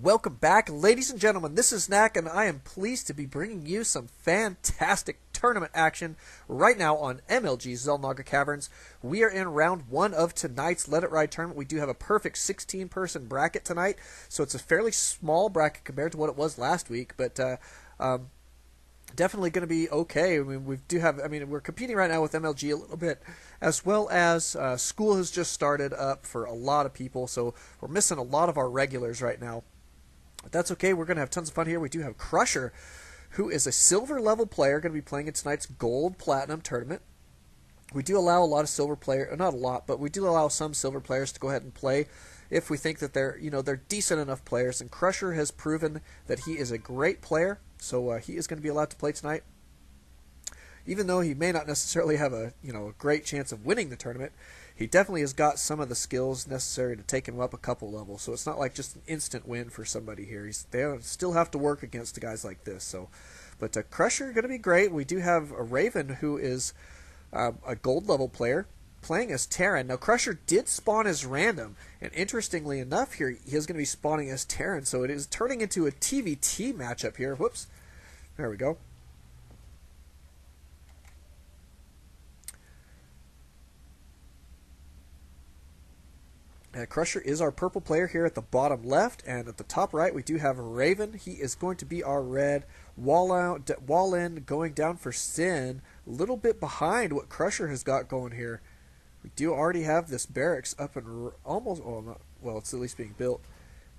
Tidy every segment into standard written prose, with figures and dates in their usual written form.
Welcome back, ladies and gentlemen. This is Knack, and I am pleased to be bringing you some fantastic tournament action right now on MLG Xel'Naga Caverns. We are in round one of tonight's Let It Ride tournament. We do have a perfect 16-person bracket tonight, so it's a fairly small bracket compared to what it was last week, but definitely going to be okay. I mean, we're competing right now with MLG a little bit, as well as school has just started up for a lot of people, so we're missing a lot of our regulars right now. But that's okay. We're going to have tons of fun here. We do have Crusher, who is a silver level player, going to be playing in tonight's gold platinum tournament. We do allow a lot of silver players, not a lot, but we do allow some silver players to go ahead and play if we think that they're decent enough players. And Crusher has proven that he is a great player, so he is going to be allowed to play tonight. Even though he may not necessarily have a great chance of winning the tournament, he definitely has got some of the skills necessary to take him up a couple levels. So it's not like just an instant win for somebody here. They still have to work against guys like this. But Crusher going to be great. We do have a Raven who is a gold level player playing as Terran. Now Crusher did spawn as random, and interestingly enough, here he is going to be spawning as Terran. So it is turning into a TVT matchup here. Whoops, there we go. Crusher is our purple player here at the bottom left, and at the top right we do have Raven. He is going to be our red. Wall in going down for Sin, a little bit behind what Crusher has got going here. We do already have this barracks up and almost, well, it's at least being built.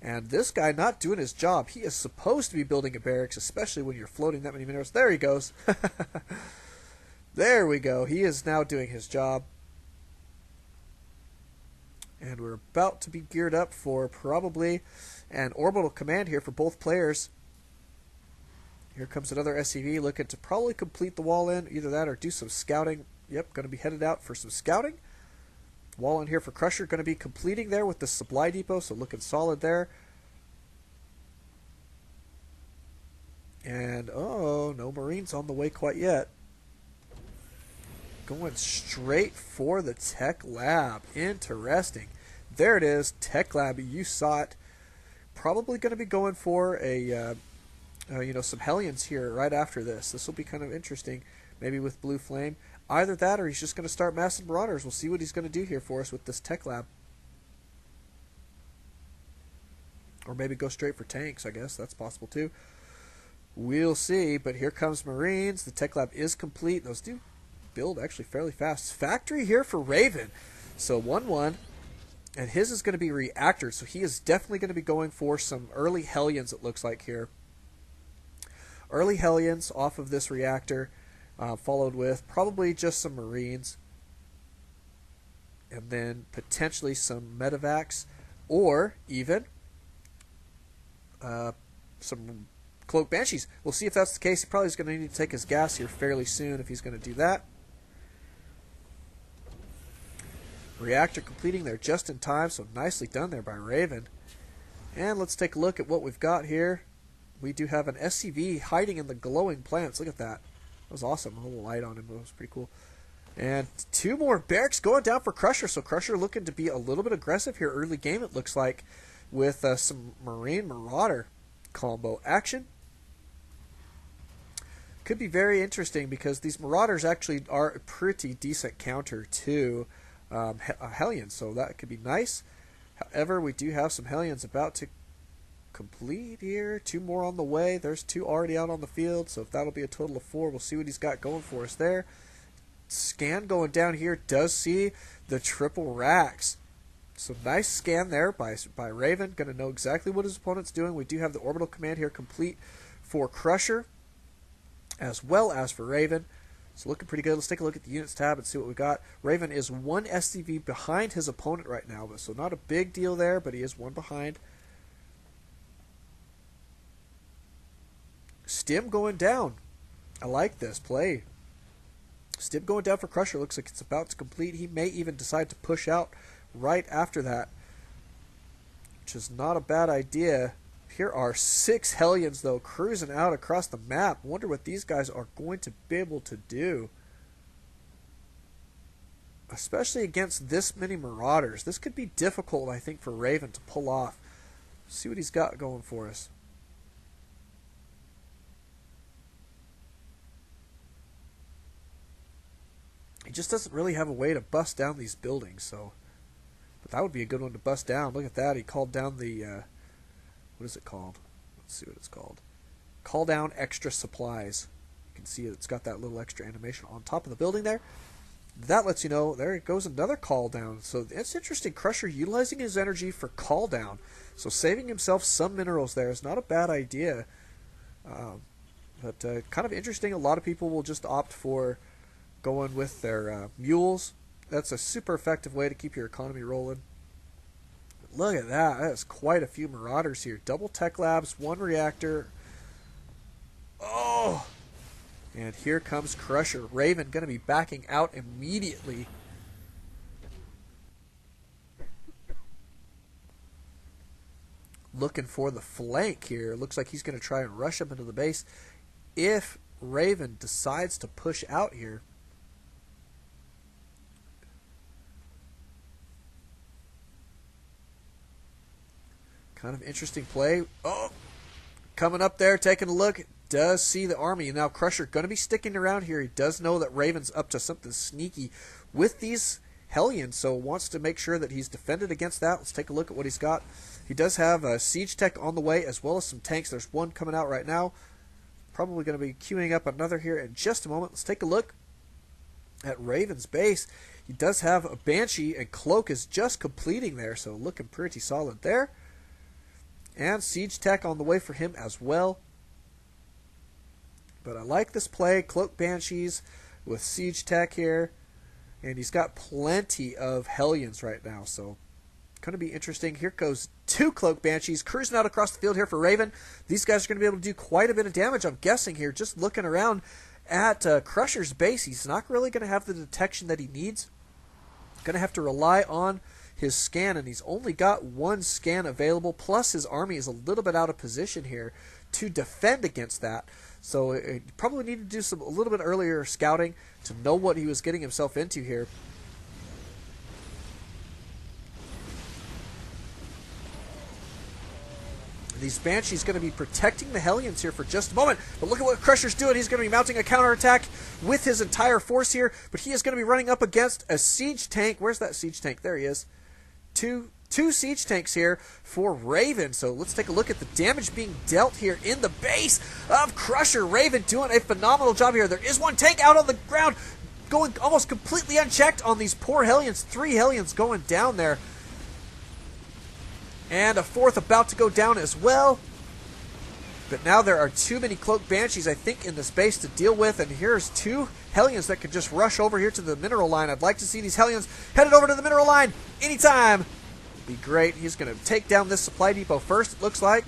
And this guy not doing his job. He is supposed to be building a barracks, especially when you're floating that many minerals. There he goes. There we go. He is now doing his job. And we're about to be geared up for probably an orbital command here for both players. Here comes another SCV looking to probably complete the wall in. Either that or do some scouting. Yep, going to be headed out for some scouting. Wall in here for Crusher. Going to be completing there with the supply depot, so looking solid there. And, oh, no Marines on the way quite yet. Going straight for the Tech Lab. Interesting. There it is, Tech Lab. You saw it. Probably going to be going for a, some Hellions here right after this. This will be kind of interesting. Maybe with Blue Flame. Either that, or he's just going to start massing Marauders. We'll see what he's going to do here for us with this Tech Lab. Or maybe go straight for tanks. I guess that's possible too. We'll see. But here comes Marines. The Tech Lab is complete. Those do build actually fairly fast. Factory here for Raven. So 1-1. And his is going to be reactors. So he is definitely going to be going for some early Hellions, it looks like here. Early Hellions off of this reactor. Followed with probably just some Marines. And then potentially some Medivacs. Or even some Cloak Banshees. We'll see if that's the case. He probably is going to need to take his gas here fairly soon if he's going to do that. Reactor completing there just in time, so nicely done there by Raven. And let's take a look at what we've got here. We do have an SCV hiding in the glowing plants. Look at that. That was awesome. A little light on him. That was pretty cool. And two more barracks going down for Crusher. So Crusher looking to be a little bit aggressive here early game, it looks like, with some Marine Marauder combo action. Could be very interesting because these Marauders actually are a pretty decent counter to Hellions, so that could be nice. However, we do have some Hellions about to complete here. Two more on the way. There's two already out on the field, so if that'll be a total of 4, we'll see what he's got going for us there. Scan going down here does see the triple racks. So nice scan there by Raven. Going to know exactly what his opponent's doing. We do have the orbital command here complete for Crusher as well as for Raven. So looking pretty good. Let's take a look at the units tab and see what we got. Raven is 1 SCV behind his opponent right now, so not a big deal there, but he is 1 behind. Stim going down. I like this play. Stim going down for Crusher. Looks like it's about to complete. He may even decide to push out right after that, which is not a bad idea. Here are 6 Hellions, though, cruising out across the map. Wonder what these guys are going to be able to do. Especially against this many Marauders. This could be difficult, I think, for Raven to pull off. See what he's got going for us. He just doesn't really have a way to bust down these buildings, so... But that would be a good one to bust down. Look at that. He called down the... what is it called? Let's see what it's called. Call down extra supplies. You can see it's got that little extra animation on top of the building there. That lets you know, there goes another call down. So it's interesting. Crusher utilizing his energy for call down. So saving himself some minerals there is not a bad idea. But kind of interesting. A lot of people will just opt for going with their mules. That's a super effective way to keep your economy rolling. Look at that. That's quite a few marauders here. Double tech labs, one reactor. Oh! And here comes Crusher. Raven going to be backing out immediately. Looking for the flank here. Looks like he's going to try and rush up into the base. If Raven decides to push out here. Kind of interesting play. Oh! Coming up there, taking a look. Does see the army. Now Crusher going to be sticking around here. He does know that Raven's up to something sneaky with these Hellions, so wants to make sure that he's defended against that. Let's take a look at what he's got. He does have a siege tech on the way as well as some tanks. There's one coming out right now. Probably going to be queuing up another here in just a moment. Let's take a look at Raven's base. He does have a Banshee, and Cloak is just completing there, so looking pretty solid there. And siege tech on the way for him as well. But I like this play. Cloak Banshees with siege tech here. And he's got plenty of Hellions right now. So going to be interesting. Here goes 2 Cloak Banshees cruising out across the field here for Raven. These guys are going to be able to do quite a bit of damage, I'm guessing here. Just looking around at Crusher's base, he's not really going to have the detection that he needs. Going to have to rely on his scan, and he's only got 1 scan available, plus his army is a little bit out of position here to defend against that. So he probably needed to do a little bit earlier scouting to know what he was getting himself into here. These Banshees going to be protecting the Hellions here for just a moment. But look at what Crusher's doing. He's going to be mounting a counterattack with his entire force here. But he is going to be running up against a siege tank. Where's that siege tank? There he is. Two siege tanks here for Raven. So let's take a look at the damage being dealt here in the base of Crusher. Raven doing a phenomenal job here. There is one tank out on the ground going almost completely unchecked on these poor Hellions. 3 Hellions going down there. And a 4th about to go down as well. But now there are too many Cloak Banshees, I think, in this base to deal with. And here's 2 Hellions that could just rush over here to the mineral line. I'd like to see these Hellions headed over to the mineral line anytime. It'd be great. He's going to take down this supply depot first, it looks like.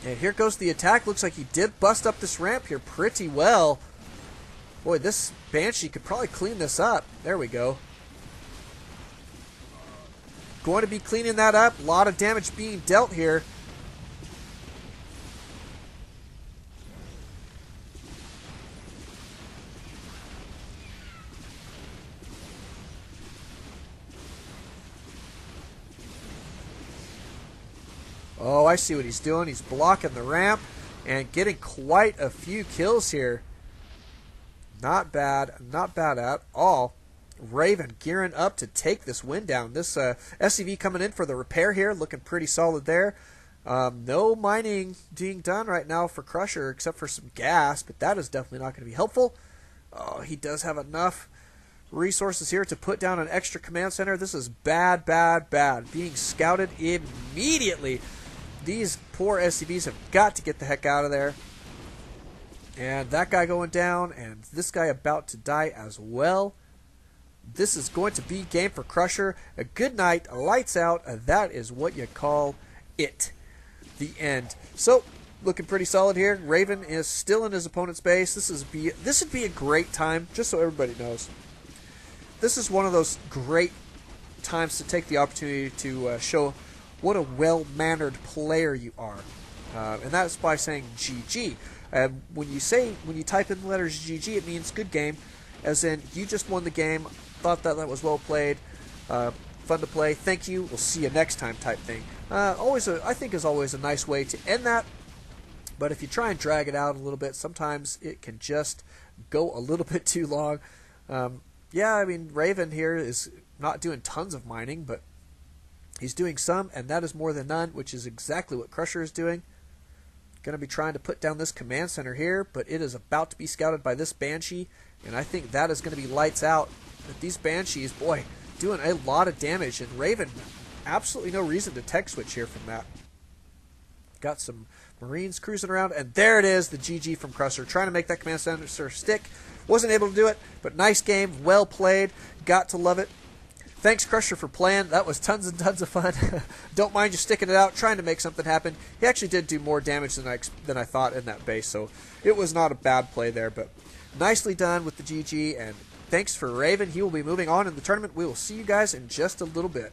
And here goes the attack. Looks like he did bust up this ramp here pretty well. Boy, this Banshee could probably clean this up. There we go. Going to be cleaning that up. A lot of damage being dealt here. Oh, I see what he's doing. He's blocking the ramp and getting quite a few kills here. Not bad. Not bad at all. Raven gearing up to take this win down. This SCV coming in for the repair here, looking pretty solid there. No mining being done right now for Crusher except for some gas, but that is definitely not going to be helpful. Oh, he does have enough resources here to put down an extra command center. This is bad, bad, bad. Being scouted immediately. These poor SCVs have got to get the heck out of there. And that guy going down, and this guy about to die as well. This is going to be game for Crusher. A good night, lights out. That is what you call it. The end. So, looking pretty solid here. Raven is still in his opponent's base. This would be a great time, just so everybody knows. This is one of those great times to take the opportunity to show what a well-mannered player you are. And that's by saying GG. When you type in the letters GG, it means good game, as in you just won the game. Thought that was well played. fun to play. Thank you. We'll see you next time type thing. I think is always a nice way to end that. But if you try and drag it out a little bit, sometimes it can just go a little bit too long. Yeah, I mean, Raven here is not doing tons of mining, but he's doing some, and that is more than none, which is exactly what Crusher is doing. Going to be trying to put down this command center here, but it is about to be scouted by this Banshee, and I think that is going to be lights out. But these Banshees, boy, doing a lot of damage, and Raven, absolutely no reason to tech switch here from that. Got some Marines cruising around, and there it is, the GG from Crusher, trying to make that command center stick. Wasn't able to do it, but nice game, well played, got to love it. Thanks, Crusher, for playing. That was tons and tons of fun. Don't mind you sticking it out, trying to make something happen. He actually did do more damage than I thought in that base, so it was not a bad play there, but nicely done with the GG, and thanks for Raven. He will be moving on in the tournament. We will see you guys in just a little bit.